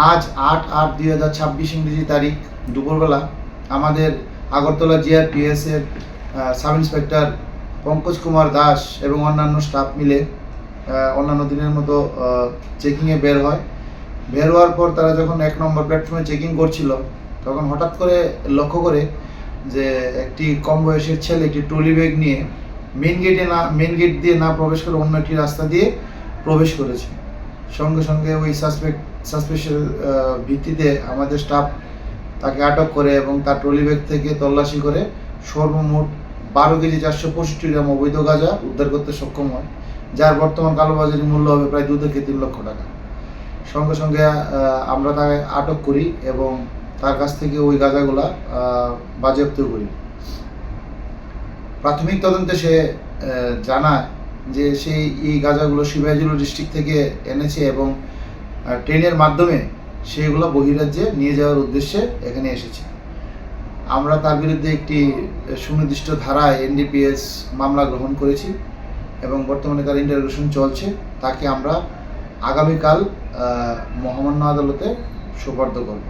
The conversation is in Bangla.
আজ 8/8/2026 ইংরেজি তারিখ দুপুরবেলা আমাদের আগরতলা জিআরপিএস এর সাব ইন্সপেক্টর পঙ্কজ কুমার দাস এবং অন্যান্য স্টাফ মিলে অন্যান্য দিনের মতো চেকিংয়ে বের হয়। বের হওয়ার পর তারা যখন 1 নম্বর প্ল্যাটফর্মে চেকিং করছিল, তখন হঠাৎ করে লক্ষ্য করে যে একটি কম বয়সের ছেলে একটি ট্রলি ব্যাগ নিয়ে মেন গেট দিয়ে না প্রবেশ করে অন্য একটি রাস্তা দিয়ে প্রবেশ করেছে। সঙ্গে সঙ্গে ওই সাসপেকশন ভিত্তিতে আমাদের স্টাফ তাকে আটক করে এবং তার ট্রলি ব্যাগ থেকে তল্লাশি করে সর্বমোট 12 কেজি 465 গ্রাম অবৈধ গাঁজা উদ্ধার করতে সক্ষম হয়, যার বর্তমান কালোবাজারি মূল্য হবে প্রায় 2 থেকে 3 লক্ষ টাকা। সঙ্গে সঙ্গে আমরা তাকে আটক করি এবং তার কাছ থেকে ওই গাঁজাগুলা বাজেয়াপ্ত করি। প্রাথমিক তদন্তে সে জানায় যে সেই এই গাঁজাগুলো সিপাহীজলা ডিস্ট্রিক্ট থেকে এনেছে এবং ট্রেনের মাধ্যমে সেগুলো বহিরাজ্যে নিয়ে যাওয়ার উদ্দেশ্যে এখানে এসেছে। আমরা তার বিরুদ্ধে একটি সুনির্দিষ্ট ধারায় এনডিপিএস মামলা গ্রহণ করেছি এবং বর্তমানে তার ইন্টারোগেশন চলছে। তাকে আমরা আগামীকাল মহামান্য আদালতে সোপর্দ করব।